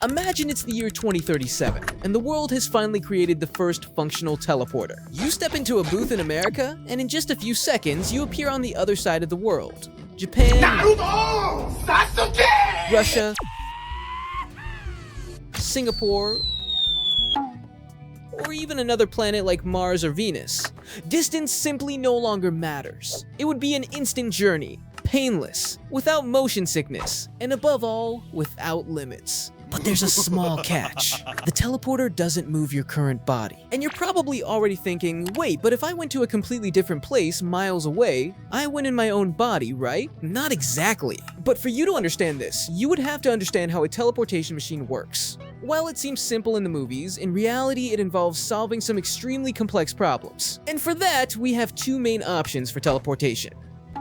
Imagine it's the year 2037, and the world has finally created the first functional teleporter. You step into a booth in America, and in just a few seconds, you appear on the other side of the world. Japan, Naruto! Sasuke! Russia, Singapore, or even another planet like Mars or Venus. Distance simply no longer matters. It would be an instant journey, painless, without motion sickness, and above all, without limits. But there's a small catch. The teleporter doesn't move your current body. And you're probably already thinking, wait, but if I went to a completely different place miles away, I went in my own body, right? Not exactly. But for you to understand this, you would have to understand how a teleportation machine works. While it seems simple in the movies, in reality it involves solving some extremely complex problems. And for that, we have two main options for teleportation.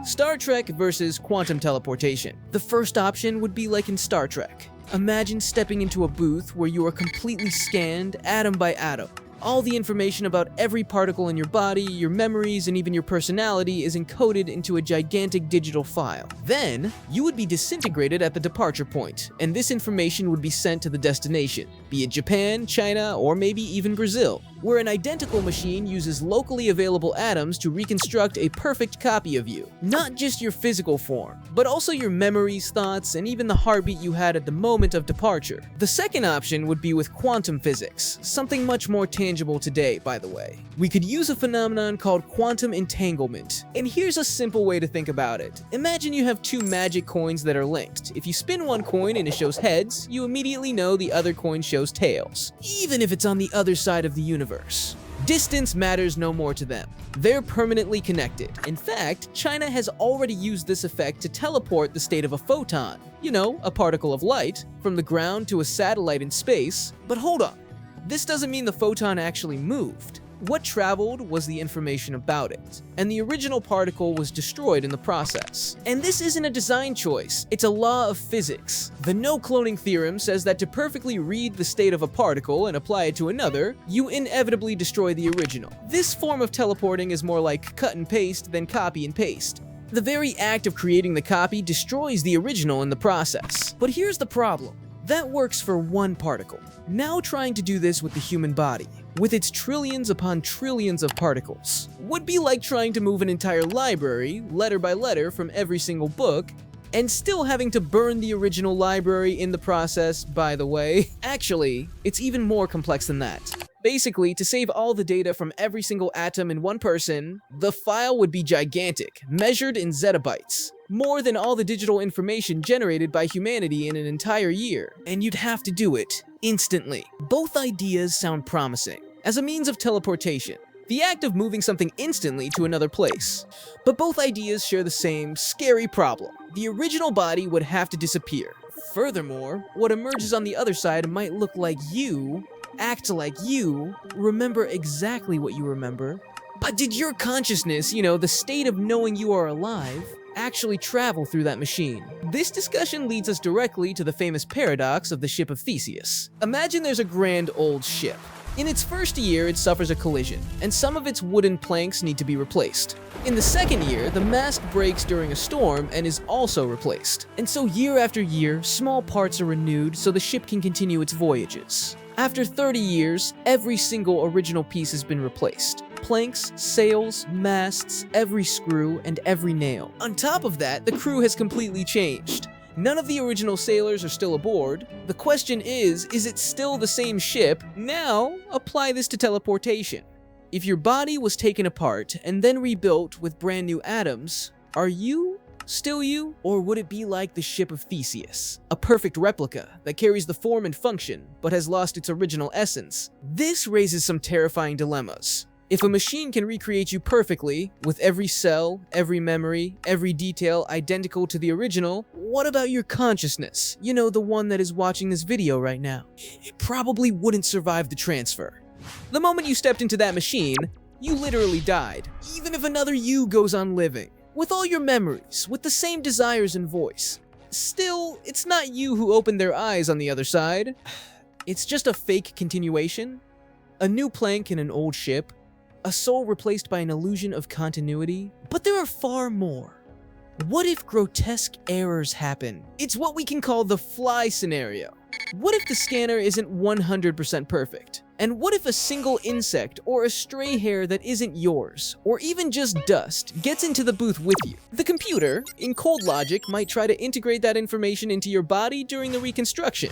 Star Trek versus quantum teleportation. The first option would be like in Star Trek. Imagine stepping into a booth where you are completely scanned atom by atom. All the information about every particle in your body, your memories, and even your personality is encoded into a gigantic digital file. Then, you would be disintegrated at the departure point, and this information would be sent to the destination, be it Japan, China, or maybe even Brazil, where an identical machine uses locally available atoms to reconstruct a perfect copy of you. Not just your physical form, but also your memories, thoughts, and even the heartbeat you had at the moment of departure. The second option would be with quantum physics, something much more tangible today, by the way. We could use a phenomenon called quantum entanglement. And here's a simple way to think about it. Imagine you have two magic coins that are linked. If you spin one coin and it shows heads, you immediately know the other coin shows tails, even if it's on the other side of the universe. Distance matters no more to them. They're permanently connected. In fact, China has already used this effect to teleport the state of a photon, you know, a particle of light, from the ground to a satellite in space. But hold on. This doesn't mean the photon actually moved. What traveled was the information about it, and the original particle was destroyed in the process. And this isn't a design choice, it's a law of physics. The no-cloning theorem says that to perfectly read the state of a particle and apply it to another, you inevitably destroy the original. This form of teleporting is more like cut and paste than copy and paste. The very act of creating the copy destroys the original in the process. But here's the problem. That works for one particle. Now trying to do this with the human body, with its trillions upon trillions of particles, would be like trying to move an entire library, letter by letter, from every single book, and still having to burn the original library in the process, by the way. Actually, it's even more complex than that. Basically, to save all the data from every single atom in one person, the file would be gigantic, measured in zettabytes. More than all the digital information generated by humanity in an entire year. And you'd have to do it instantly. Both ideas sound promising as a means of teleportation, the act of moving something instantly to another place. But both ideas share the same scary problem. The original body would have to disappear. Furthermore, what emerges on the other side might look like you, act like you, remember exactly what you remember. But did your consciousness, the state of knowing you are alive, actually travel through that machine? This discussion leads us directly to the famous paradox of the Ship of Theseus. Imagine there's a grand old ship. In its first year, it suffers a collision, and some of its wooden planks need to be replaced. In the second year, the mast breaks during a storm and is also replaced. And so year after year, small parts are renewed so the ship can continue its voyages. After 30 years, every single original piece has been replaced. Planks, sails, masts, every screw, and every nail. On top of that, the crew has completely changed. None of the original sailors are still aboard. The question is it still the same ship? Now, apply this to teleportation. If your body was taken apart and then rebuilt with brand new atoms, are you still you? Or would it be like the Ship of Theseus, a perfect replica that carries the form and function, but has lost its original essence? This raises some terrifying dilemmas. If a machine can recreate you perfectly, with every cell, every memory, every detail identical to the original, what about your consciousness? The one that is watching this video right now. It probably wouldn't survive the transfer. The moment you stepped into that machine, you literally died, even if another you goes on living. With all your memories, with the same desires and voice. Still, it's not you who opened their eyes on the other side. It's just a fake continuation, a new plank in an old ship, a soul replaced by an illusion of continuity. But there are far more. What if grotesque errors happen? It's what we can call the fly scenario. What if the scanner isn't 100% perfect? And what if a single insect or a stray hair that isn't yours, or even just dust, gets into the booth with you? The computer, in cold logic, might try to integrate that information into your body during the reconstruction.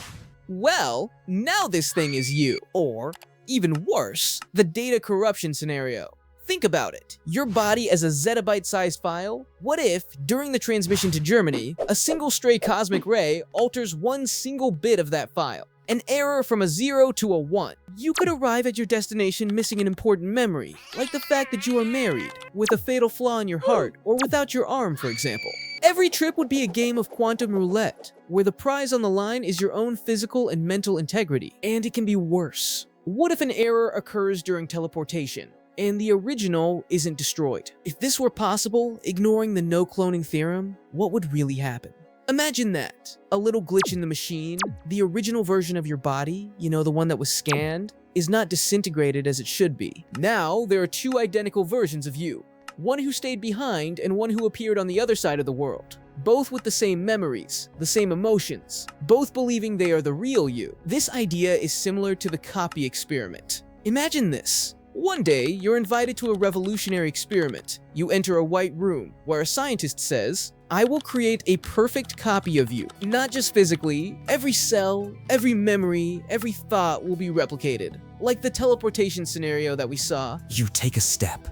Well, now this thing is you. Or, even worse, the data corruption scenario. Think about it. Your body as a zettabyte-sized file? What if, during the transmission to Germany, a single stray cosmic ray alters one single bit of that file? An error from a 0 to a 1. You could arrive at your destination missing an important memory, like the fact that you are married, with a fatal flaw in your heart, or without your arm, for example. Every trip would be a game of quantum roulette, where the prize on the line is your own physical and mental integrity. And it can be worse. What if an error occurs during teleportation, and the original isn't destroyed? If this were possible, ignoring the no-cloning theorem, what would really happen? Imagine that. A little glitch in the machine, the original version of your body, the one that was scanned, is not disintegrated as it should be. Now, there are two identical versions of you. One who stayed behind and one who appeared on the other side of the world. Both with the same memories, the same emotions, both believing they are the real you. This idea is similar to the copy experiment. Imagine this. One day, you're invited to a revolutionary experiment. You enter a white room, where a scientist says, "I will create a perfect copy of you. Not just physically, every cell, every memory, every thought will be replicated." Like the teleportation scenario that we saw. You take a step.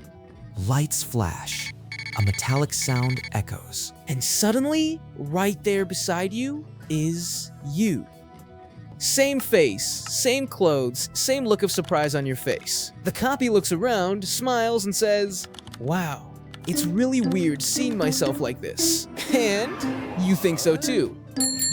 Lights flash. A metallic sound echoes. And suddenly, right there beside you is you. Same face, same clothes, same look of surprise on your face. The copy looks around, smiles, and says, "Wow, it's really weird seeing myself like this." And you think so too.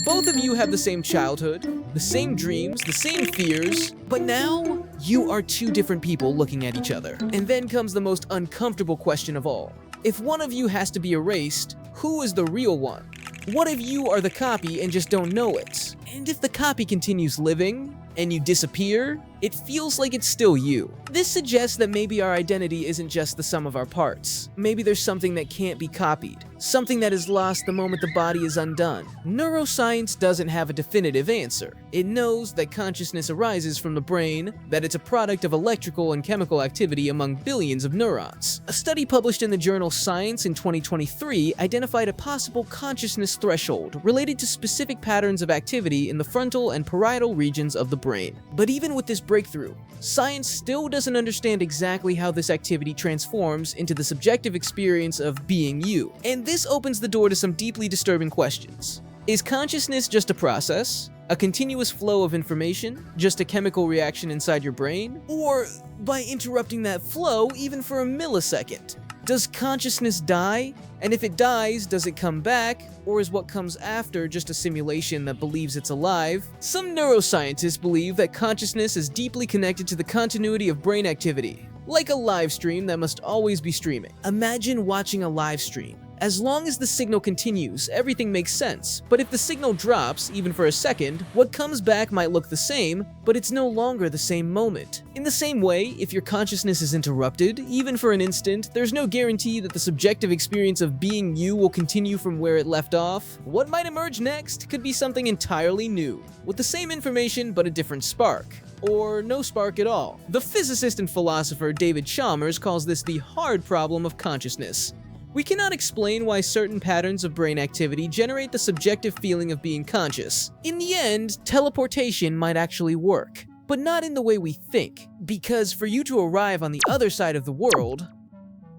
Both of you have the same childhood, the same dreams, the same fears, but now you are two different people looking at each other. And then comes the most uncomfortable question of all. If one of you has to be erased, who is the real one? What if you are the copy and just don't know it? And if the copy continues living, and you disappear, it feels like it's still you. This suggests that maybe our identity isn't just the sum of our parts. Maybe there's something that can't be copied, something that is lost the moment the body is undone. Neuroscience doesn't have a definitive answer. It knows that consciousness arises from the brain, that it's a product of electrical and chemical activity among billions of neurons. A study published in the journal Science in 2023 identified a possible consciousness threshold related to specific patterns of activity in the frontal and parietal regions of the brain. But even with this breakthrough, science still doesn't understand exactly how this activity transforms into the subjective experience of being you. And this opens the door to some deeply disturbing questions. Is consciousness just a process? A continuous flow of information? Just a chemical reaction inside your brain? Or, by interrupting that flow even for a millisecond, does consciousness die? And if it dies, does it come back? Or is what comes after just a simulation that believes it's alive? Some neuroscientists believe that consciousness is deeply connected to the continuity of brain activity, like a live stream that must always be streaming. Imagine watching a live stream. As long as the signal continues, everything makes sense. But if the signal drops, even for a second, what comes back might look the same, but it's no longer the same moment. In the same way, if your consciousness is interrupted, even for an instant, there's no guarantee that the subjective experience of being you will continue from where it left off. What might emerge next could be something entirely new, with the same information but a different spark. Or no spark at all. The physicist and philosopher David Chalmers calls this the hard problem of consciousness. We cannot explain why certain patterns of brain activity generate the subjective feeling of being conscious. In the end, teleportation might actually work, but not in the way we think, because for you to arrive on the other side of the world,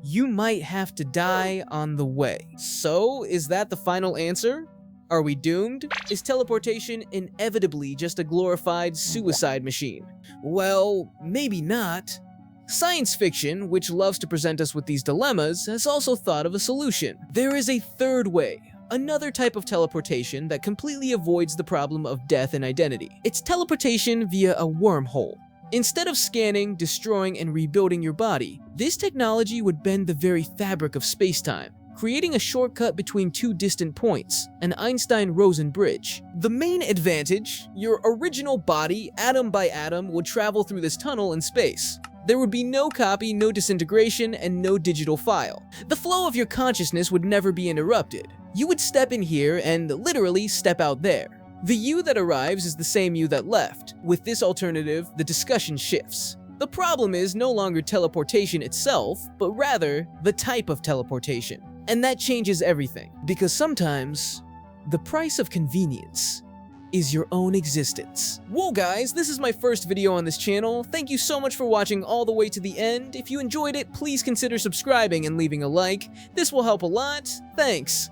you might have to die on the way. So, is that the final answer? Are we doomed? Is teleportation inevitably just a glorified suicide machine? Well, maybe not. Science fiction, which loves to present us with these dilemmas, has also thought of a solution. There is a third way, another type of teleportation that completely avoids the problem of death and identity. It's teleportation via a wormhole. Instead of scanning, destroying, and rebuilding your body, this technology would bend the very fabric of space-time, creating a shortcut between two distant points, an Einstein-Rosen bridge. The main advantage, your original body, atom by atom, would travel through this tunnel in space. There would be no copy, no disintegration, and no digital file. The flow of your consciousness would never be interrupted. You would step in here and literally step out there. The you that arrives is the same you that left. With this alternative, the discussion shifts. The problem is no longer teleportation itself, but rather the type of teleportation. And that changes everything, because sometimes the price of convenience is your own existence. Whoa guys, this is my first video on this channel. Thank you so much for watching all the way to the end. If you enjoyed it, please consider subscribing and leaving a like. This will help a lot. Thanks.